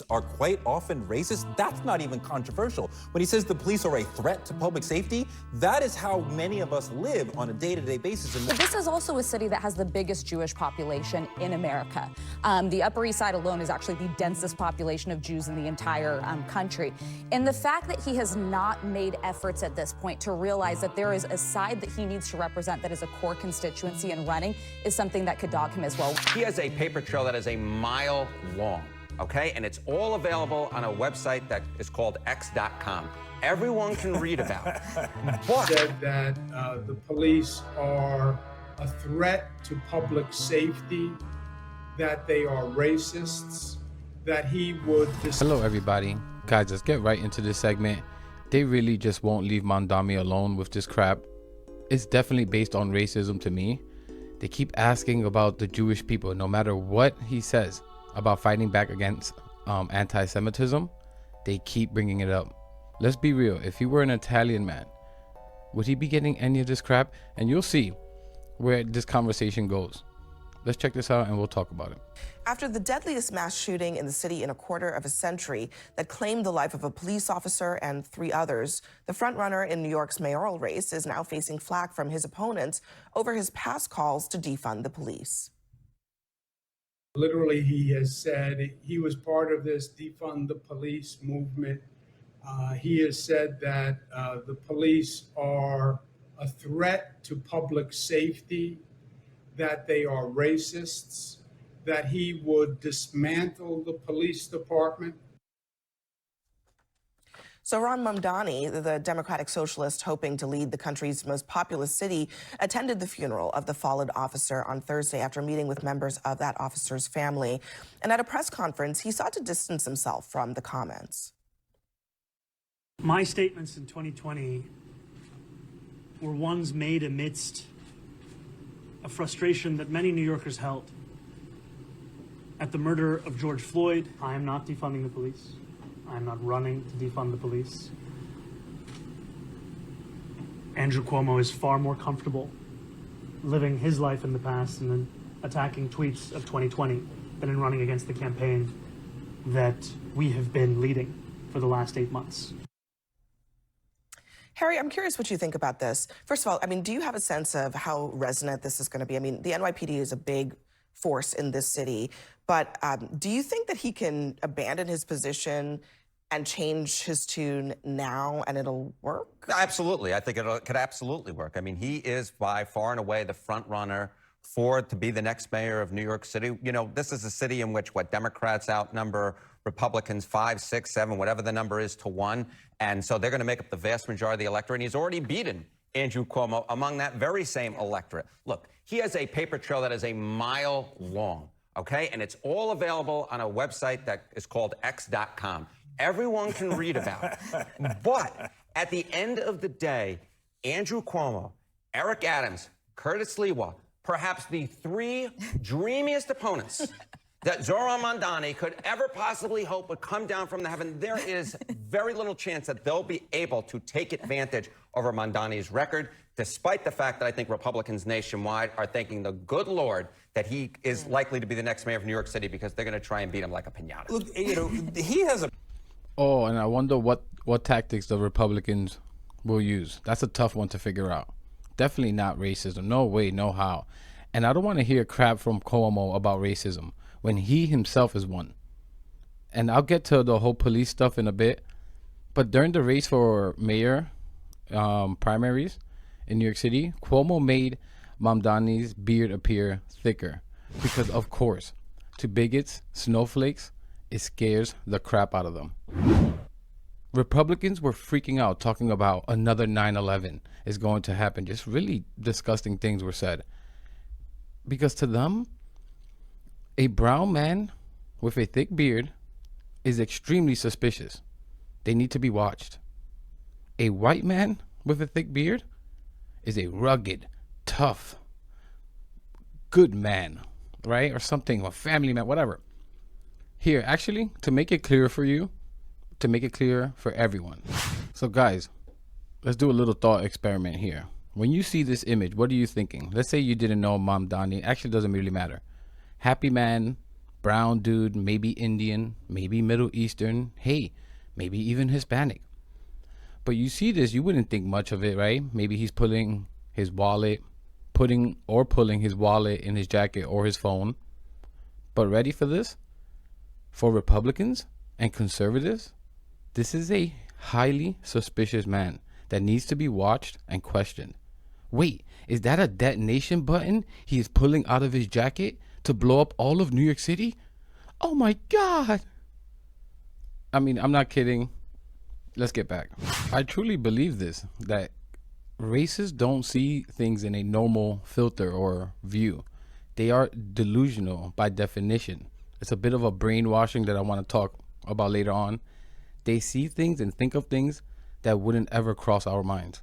police are quite often racist, that's not even controversial. When he says the police are a threat to public safety, that is how many of us live on a day-to-day basis. But this is also a city that has the biggest Jewish population in America. The Upper East Side alone is actually the densest population of Jews in the entire country. And the fact that he has not made efforts at this point to realize that there is a side that he needs to represent that is a core constituency in running is something that could dog him as well. He has a paper trail that is a mile long, okay? And it's all available on a website that is called x.com. Everyone can read about it. But said that the police are a threat to public safety, that they are racists, that he would... Hello, everybody. Guys, let's get right into this segment. They really just won't leave Mamdani alone with this crap. It's definitely based on racism to me. They keep asking about the Jewish people, no matter what he says about fighting back against anti-Semitism, they keep bringing it up. Let's be real. If he were an Italian man, would he be getting any of this crap? And you'll see where this conversation goes. Let's check this out and we'll talk about it. After the deadliest mass shooting in the city in a quarter of a century that claimed the life of a police officer and 3 others, the frontrunner in New York's mayoral race is now facing flack from his opponents over his past calls to defund the police. Literally, he has said he was part of this defund the police movement. He has said that the police are a threat to public safety, that they are racists, that he would dismantle the police department. So Ron Mamdani, the Democratic socialist hoping to lead the country's most populous city, attended the funeral of the fallen officer on Thursday after meeting with members of that officer's family. And at a press conference, he sought to distance himself from the comments. My statements in 2020 were ones made amidst a frustration that many New Yorkers held at the murder of George Floyd. I am not defunding the police. I am not running to defund the police. Andrew Cuomo is far more comfortable living his life in the past and then attacking tweets of 2020 than in running against the campaign that we have been leading for the last 8 months. Harry, I'm curious what you think about this. First of all, I mean, do you have a sense of how resonant this is going to be? I mean, the NYPD is a big force in this city, but do you think that he can abandon his position and change his tune now and it'll work? Absolutely. I think it could absolutely work. I mean, he is by far and away the front runner to be the next mayor of New York City. You know, this is a city in which Democrats outnumber Republicans 5, 6, 7, whatever the number is to 1. And so they're going to make up the vast majority of the electorate. And he's already beaten Andrew Cuomo among that very same electorate. Look, he has a paper trail that is a mile long, okay? And it's all available on a website that is called x.com. Everyone can read about it. But at the end of the day, Andrew Cuomo, Eric Adams, Curtis Lewa, perhaps the 3 dreamiest opponents that Zoran Mamdani could ever possibly hope would come down from the heaven, there is very little chance that they'll be able to take advantage over Mamdani's record, despite the fact that I think Republicans nationwide are thanking the good Lord that he is likely to be the next mayor of New York City because they're going to try and beat him like a piñata. Look, you know, he has a... Oh, and I wonder what tactics the Republicans will use. That's a tough one to figure out. Definitely not racism. No way, no how. And I don't want to hear crap from Cuomo about racism when he himself is one. And I'll get to the whole police stuff in a bit. But during the race for mayor primaries in New York City, Cuomo made Mamdani's beard appear thicker. Because, of course, to bigots, snowflakes, it scares the crap out of them. Republicans were freaking out, talking about another 9/11 is going to happen. Just really disgusting things were said. Because to them, a brown man with a thick beard is extremely suspicious. They need to be watched. A white man with a thick beard is a rugged, tough, good man, right? Or something, a family man, whatever. Here, actually, to make it clear for you, to make it clear for everyone. So guys, let's do a little thought experiment here. When you see this image, what are you thinking? Let's say you didn't know Mamdani. Actually, doesn't really matter. Happy man, brown dude, maybe Indian, maybe Middle Eastern, hey, maybe even Hispanic. But you see this, you wouldn't think much of it, right? Maybe he's pulling his wallet, pulling his wallet in his jacket or his phone. But ready for this? For Republicans and conservatives, this is a highly suspicious man that needs to be watched and questioned. Wait, is that a detonation button he is pulling out of his jacket to blow up all of New York City? Oh my God. I mean, I'm not kidding. Let's get back. I truly believe this, that racists don't see things in a normal filter or view. They are delusional by definition. It's a bit of a brainwashing that I want to talk about later on. They see things and think of things that wouldn't ever cross our minds.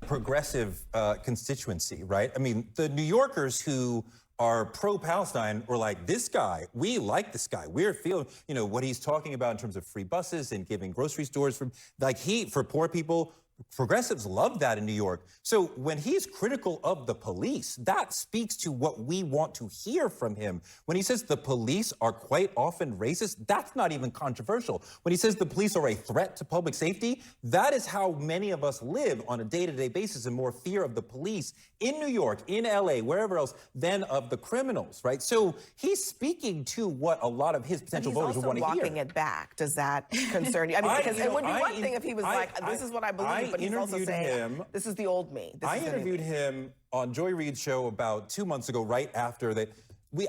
Progressive constituency, right? I mean, the New Yorkers who are pro-Palestine were like, this guy, we like this guy. We're feeling, you know, what he's talking about in terms of free buses and giving grocery stores for poor people. Progressives love that in New York. So when he's critical of the police, that speaks to what we want to hear from him. When he says the police are quite often racist, that's not even controversial. When he says the police are a threat to public safety, that is how many of us live on a day-to-day basis, and more fear of the police in New York, in LA, wherever else, than of the criminals, right? So he's speaking to what a lot of his potential voters would want to hear. He's also walking it back. Does that concern you? I mean, because it would be one thing if he was this is what I believe, but he's also saying, this is the old me. I interviewed him on Joy Reid's show about 2 months ago, right after that.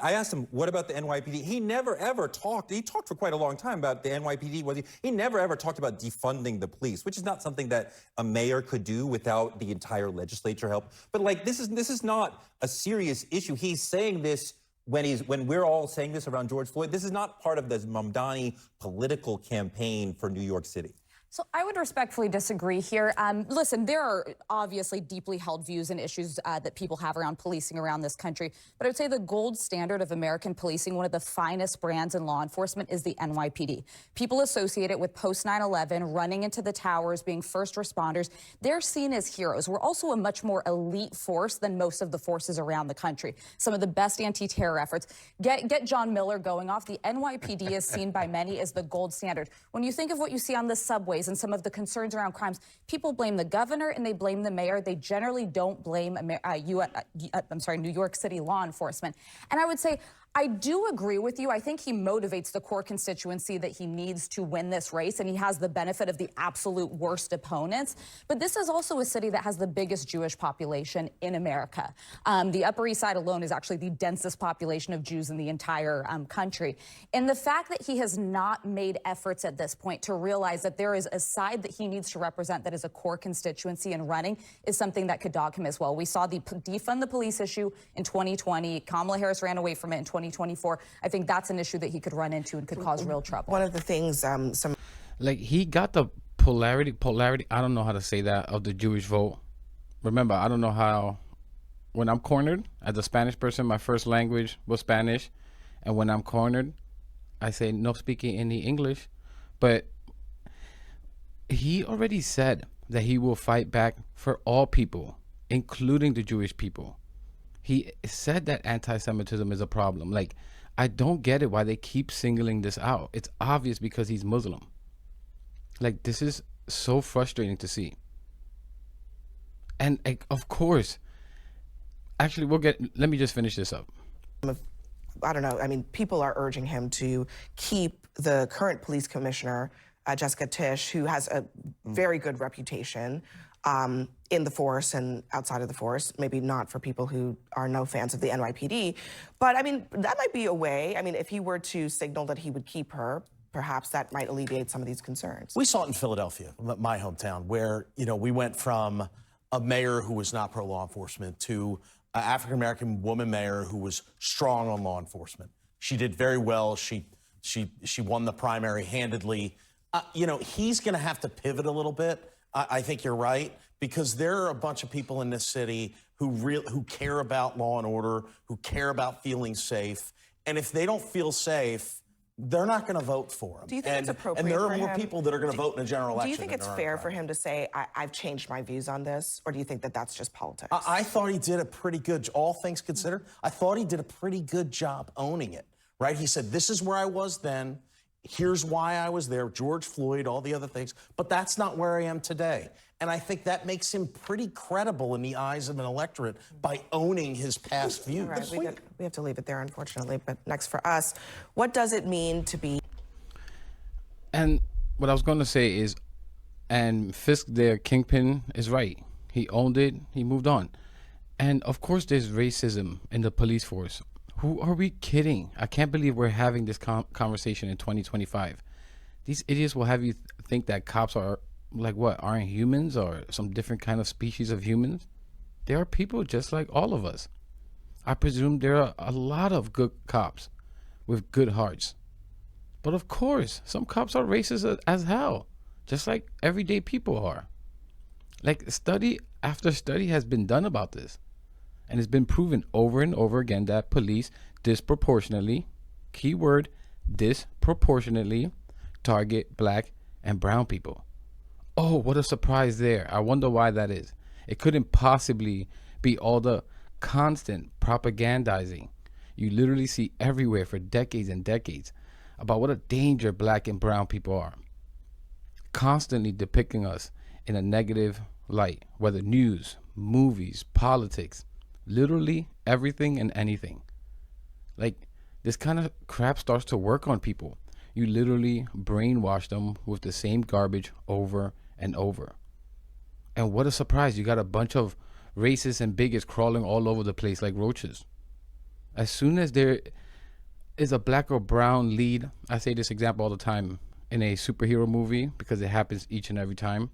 I asked him, what about the NYPD? He never ever talked. He talked for quite a long time about the NYPD. He never ever talked about defunding the police, which is not something that a mayor could do without the entire legislature help. But like, this is not a serious issue. He's saying this when we're all saying this around George Floyd. This is not part of the Mamdani political campaign for New York City. So I would respectfully disagree here. Listen, there are obviously deeply held views and issues that people have around policing around this country. But I would say the gold standard of American policing, one of the finest brands in law enforcement, is the NYPD. People associate it with post 9/11, running into the towers, being first responders. They're seen as heroes. We're also a much more elite force than most of the forces around the country. Some of the best anti-terror efforts. Get John Miller going off. The NYPD is seen by many as the gold standard. When you think of what you see on the subway, and some of the concerns around crimes, people blame the governor and they blame the mayor. They generally don't blame New York City law enforcement. And I would say, I do agree with you. I think he motivates the core constituency that he needs to win this race, and he has the benefit of the absolute worst opponents. But this is also a city that has the biggest Jewish population in America. The Upper East Side alone is actually the densest population of Jews in the entire country. And the fact that he has not made efforts at this point to realize that there is a side that he needs to represent that is a core constituency in running is something that could dog him as well. We saw the defund the police issue in 2020. Kamala Harris ran away from it in 2024. I think that's an issue that he could run into and could cause real trouble. One of the things, like, he got the polarity, I don't know how to say that, of the Jewish vote. Remember, I don't know how, when I'm cornered as a Spanish person, my first language was Spanish. And when I'm cornered, I say no speaking any English. But he already said that he will fight back for all people, including the Jewish people. He said that anti-Semitism is a problem. Like, I don't get it why they keep singling this out. It's obvious because he's Muslim. Like, this is so frustrating to see. And of course, actually, let me just finish this up. I don't know. I mean, people are urging him to keep the current police commissioner, Jessica Tisch, who has a very good reputation in the force and outside of the force, maybe not for people who are no fans of the NYPD. But I mean, that might be a way. I mean, if he were to signal that he would keep her, perhaps that might alleviate some of these concerns. We saw it in Philadelphia, my hometown, where, you know, we went from a mayor who was not pro-law enforcement to an African-American woman mayor who was strong on law enforcement. She did very well. She won the primary handedly. You know, he's going to have to pivot a little bit. I think you're right, because there are a bunch of people in this city who care about law and order, who care about feeling safe. And if they don't feel safe, they're not going to vote for him. Do you think it's appropriate And there for are more him? people that are going to vote in a general election. Do you think it's fair for him to say, I've changed my views on this? Or do you think that that's just politics? I thought he did a pretty good, all things considered, I thought he did a pretty good job owning it, right? He said, this is where I was then. Here's why I was there, George Floyd, all the other things. But that's not where I am today. And I think that makes him pretty credible in the eyes of an electorate by owning his past views. All right, we have to leave it there, unfortunately. But next for us, what does it mean to be? And what I was going to say is, and Fisk, their kingpin, is right. He owned it. He moved on. And of course, there's racism in the police force. Who are we kidding? I can't believe we're having this conversation in 2025. These idiots will have you think that cops are like what? Aren't humans or some different kind of species of humans? They are people just like all of us. I presume there are a lot of good cops with good hearts. But of course, some cops are racist as hell, just like everyday people are. Like study after study has been done about this. And it's been proven over and over again that police disproportionately, keyword, disproportionately, target black and brown people. Oh, what a surprise there. I wonder why that is. It couldn't possibly be all the constant propagandizing you literally see everywhere for decades and decades about what a danger black and brown people are. Constantly depicting us in a negative light, whether news, movies, politics, literally everything and anything. Like, this kind of crap starts to work on people. You literally brainwash them with the same garbage over and over. And what a surprise, you got a bunch of racists and bigots crawling all over the place like roaches. As soon as there is a black or brown lead, I say this example all the time, in a superhero movie, because it happens each and every time,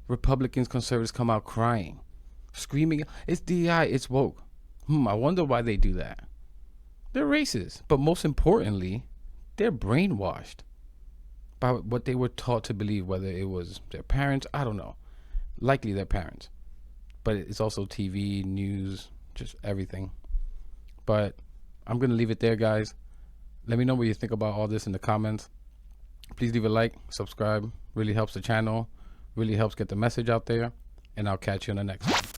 Republicans, conservatives come out crying, screaming, it's DEI, it's woke. I wonder why they do that. They're racist, but most importantly, they're brainwashed by what they were taught to believe, whether it was their parents, I don't know, likely their parents. But it's also TV, news, just everything. But I'm going to leave it there, guys. Let me know what you think about all this in the comments. Please leave a like, subscribe, really helps the channel, really helps get the message out there, and I'll catch you in the next one.